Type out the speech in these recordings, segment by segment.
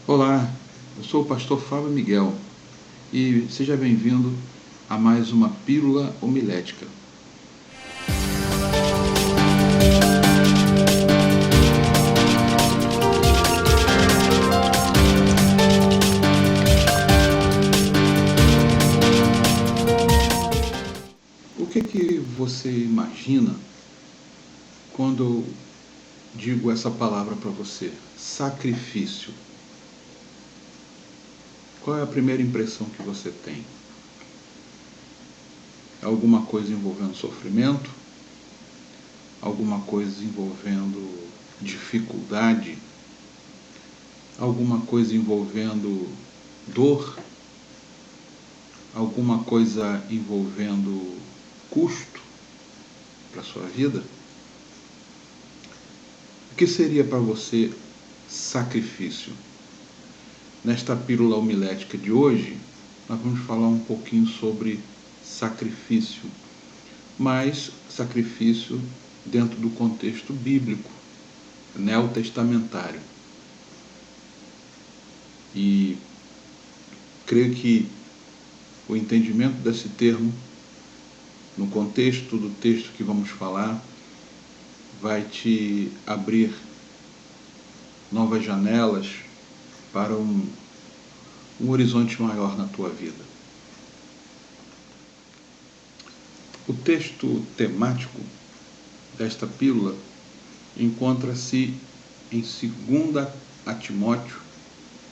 Olá, eu sou o pastor Fábio Miguel e seja bem-vindo a mais uma Pílula Homilética. O que você imagina quando eu digo essa palavra para você? Sacrifício. Qual é a primeira impressão que você tem? É alguma coisa envolvendo sofrimento? Alguma coisa envolvendo dificuldade? Alguma coisa envolvendo dor? Alguma coisa envolvendo custo para a sua vida? O que seria para você sacrifício? Nesta pílula homilética de hoje, nós vamos falar um pouquinho sobre sacrifício, mas sacrifício dentro do contexto bíblico, neotestamentário. E creio que o entendimento desse termo, no contexto do texto que vamos falar, vai te abrir novas janelas para um horizonte maior na tua vida. O texto temático desta pílula encontra-se em 2 a Timóteo,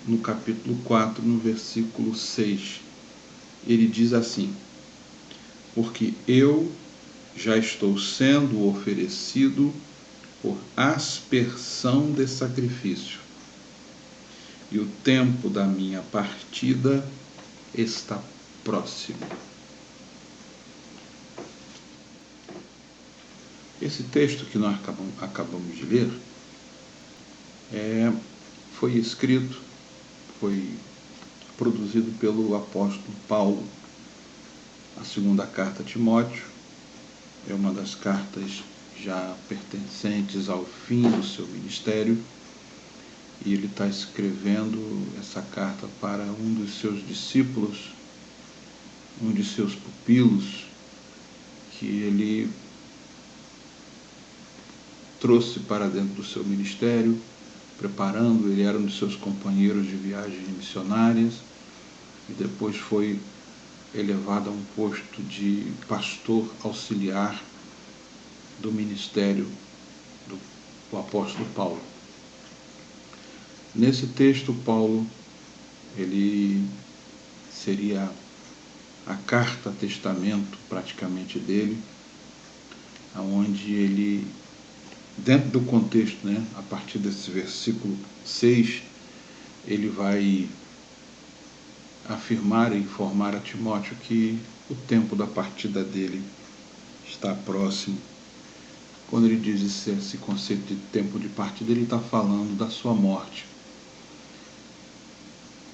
no capítulo 4, no versículo 6. Ele diz assim: porque eu já estou sendo oferecido por aspersão de sacrifício, e o tempo da minha partida está próximo. Esse texto que nós acabamos de ler foi escrito, foi produzido pelo apóstolo Paulo. A segunda carta a Timóteo é uma das cartas já pertencentes ao fim do seu ministério, e ele está escrevendo essa carta para um dos seus discípulos, um de seus pupilos, que ele trouxe para dentro do seu ministério, preparando. Ele era um dos seus companheiros de viagens missionárias e depois foi elevado a um posto de pastor auxiliar do ministério do apóstolo Paulo. Nesse texto, Paulo, ele seria a carta testamento praticamente dele, onde ele, dentro do contexto, a partir desse versículo 6, ele vai afirmar e informar a Timóteo que o tempo da partida dele está próximo. Quando ele diz esse conceito de tempo de partida, ele está falando da sua morte.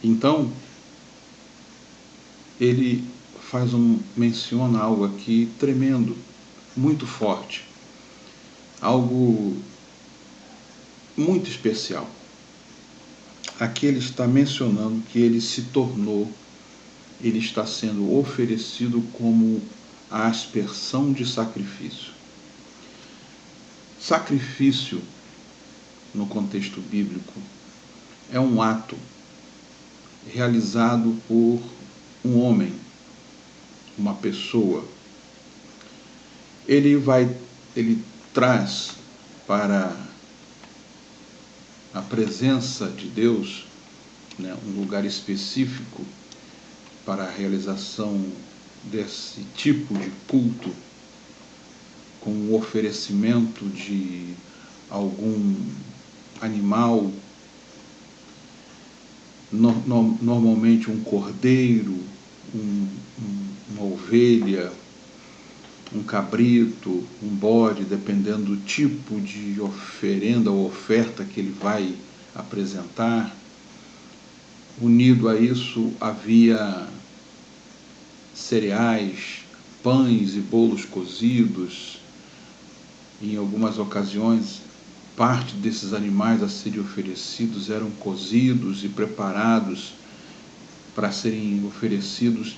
Então, ele menciona algo aqui tremendo, muito forte, algo muito especial. Aqui ele está mencionando que ele está sendo oferecido como a aspersão de sacrifício. Sacrifício, no contexto bíblico, é um ato realizado por um homem, uma pessoa. Ele traz para a presença de Deus, um lugar específico para a realização desse tipo de culto, com o oferecimento de algum animal, normalmente um cordeiro, uma ovelha, um cabrito, um bode, dependendo do tipo de oferenda ou oferta que ele vai apresentar. Unido a isso havia cereais, pães e bolos cozidos, em algumas ocasiões parte desses animais a serem oferecidos eram cozidos e preparados para serem oferecidos,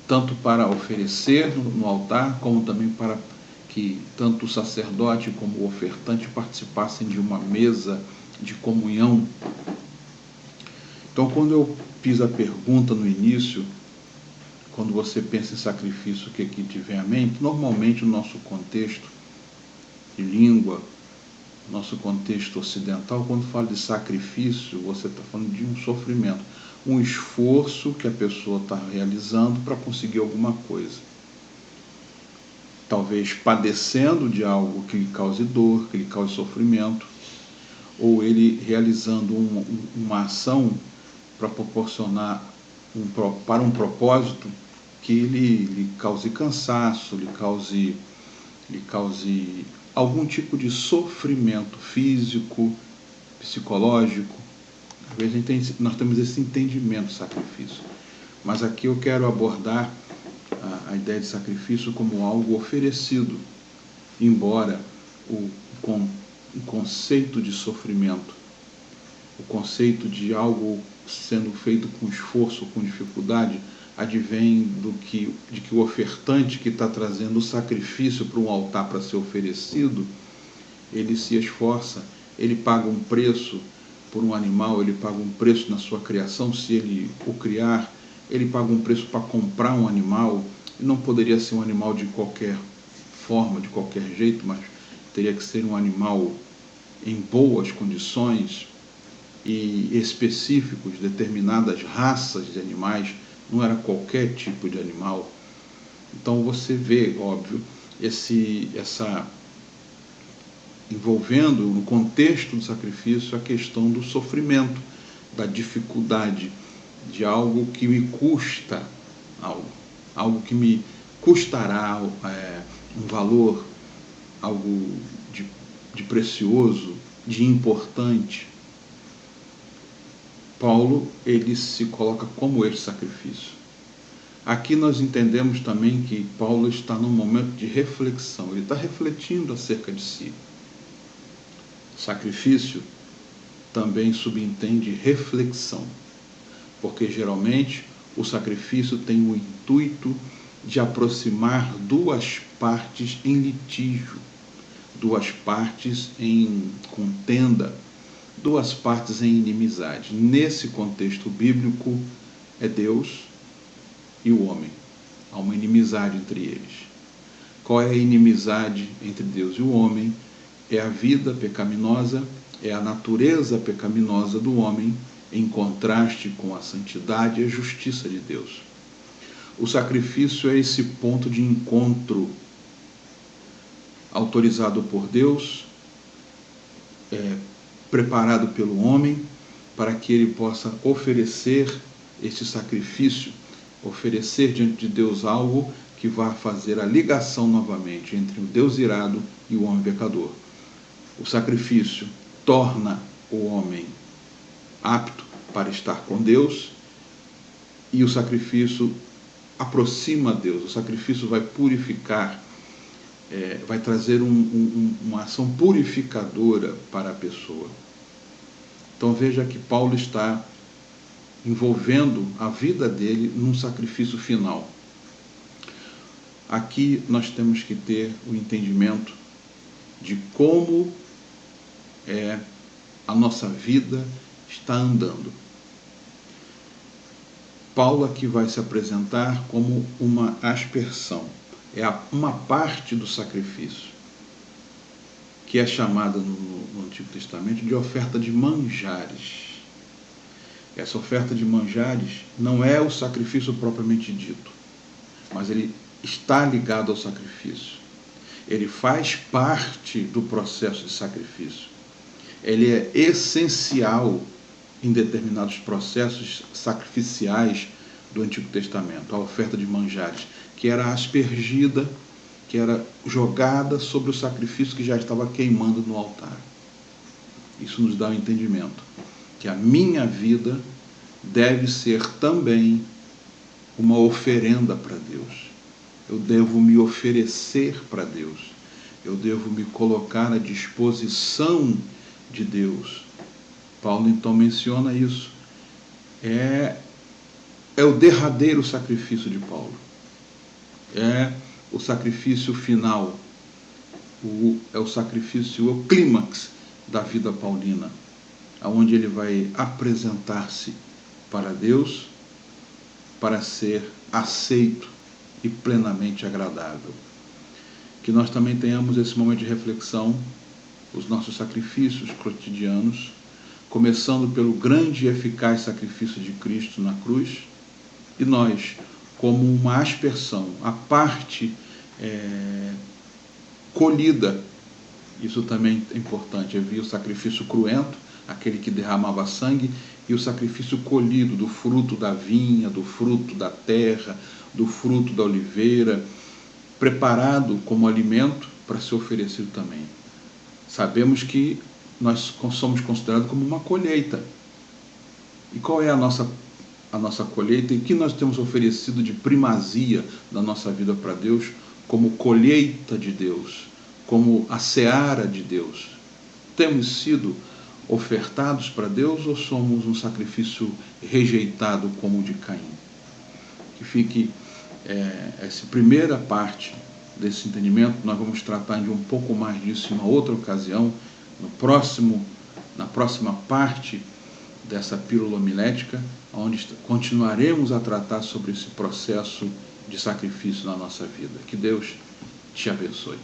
tanto para oferecer no altar, como também para que tanto o sacerdote como o ofertante participassem de uma mesa de comunhão. Então, quando eu fiz a pergunta no início, quando você pensa em sacrifício, o que te vem à mente? Normalmente, no nosso contexto de língua, nosso contexto ocidental, quando fala de sacrifício, você está falando de um sofrimento, um esforço que a pessoa está realizando para conseguir alguma coisa. Talvez padecendo de algo que lhe cause dor, que lhe cause sofrimento, ou ele realizando uma ação para proporcionar para um propósito que lhe cause cansaço, lhe cause algum tipo de sofrimento físico, psicológico. Às vezes nós temos esse entendimento de sacrifício. Mas aqui eu quero abordar a ideia de sacrifício como algo oferecido, embora o conceito de sofrimento, o conceito de algo sendo feito com esforço, com dificuldade, advém de que o ofertante que está trazendo o sacrifício para um altar para ser oferecido, ele se esforça, ele paga um preço por um animal, ele paga um preço na sua criação, se ele o criar, ele paga um preço para comprar um animal, e não poderia ser um animal de qualquer forma, de qualquer jeito, mas teria que ser um animal em boas condições e específicos, determinadas raças de animais, não era qualquer tipo de animal. Então você vê, óbvio, envolvendo no contexto do sacrifício a questão do sofrimento, da dificuldade, de algo que me custa algo que me custará um valor, algo de precioso, de importante. Paulo, ele se coloca como esse sacrifício. Aqui nós entendemos também que Paulo está num momento de reflexão, ele está refletindo acerca de si. Sacrifício também subentende reflexão, porque geralmente o sacrifício tem o intuito de aproximar duas partes em litígio, duas partes em contenda, duas partes em inimizade. Nesse contexto bíblico, é Deus e o homem. Há uma inimizade entre eles. Qual é a inimizade entre Deus e o homem? É a vida pecaminosa, é a natureza pecaminosa do homem, em contraste com a santidade e a justiça de Deus. O sacrifício é esse ponto de encontro autorizado por Deus, preparado pelo homem, para que ele possa oferecer esse sacrifício, oferecer diante de Deus algo que vá fazer a ligação novamente entre o Deus irado e o homem pecador. O sacrifício torna o homem apto para estar com Deus, e o sacrifício aproxima Deus. O sacrifício vai purificar, vai trazer uma ação purificadora para a pessoa. Então veja que Paulo está envolvendo a vida dele num sacrifício final. Aqui nós temos que ter o entendimento de como a nossa vida está andando. Paulo aqui vai se apresentar como uma aspersão, uma parte do sacrifício, que é chamada no Antigo Testamento de oferta de manjares. Essa oferta de manjares não é o sacrifício propriamente dito, mas ele está ligado ao sacrifício. Ele faz parte do processo de sacrifício. Ele é essencial em determinados processos sacrificiais do Antigo Testamento. A oferta de manjares, que era aspergida, que era jogada sobre o sacrifício que já estava queimando no altar. Isso nos dá o entendimento que a minha vida deve ser também uma oferenda para Deus. Eu devo me oferecer para Deus. eu devo me colocar à disposição de Deus. Paulo então menciona isso. É o derradeiro sacrifício de Paulo. É o sacrifício final. É o sacrifício, o clímax da vida paulina, onde ele vai apresentar-se para Deus para ser aceito e plenamente agradável. Que nós também tenhamos esse momento de reflexão, os nossos sacrifícios cotidianos, começando pelo grande e eficaz sacrifício de Cristo na cruz, e nós, como uma aspersão, a parte colhida, isso também é importante, havia o sacrifício cruento, aquele que derramava sangue, e o sacrifício colhido do fruto da vinha, do fruto da terra, do fruto da oliveira, preparado como alimento para ser oferecido também. Sabemos que nós somos considerados como uma colheita. E qual é a nossa colheita? E o que nós temos oferecido de primazia da nossa vida para Deus, como colheita de Deus, como a seara de Deus? Temos sido ofertados para Deus ou somos um sacrifício rejeitado como o de Caim? Que fique essa primeira parte desse entendimento. Nós vamos tratar de um pouco mais disso em uma outra ocasião, na próxima parte dessa pílula homilética, onde continuaremos a tratar sobre esse processo de sacrifício na nossa vida. Que Deus te abençoe.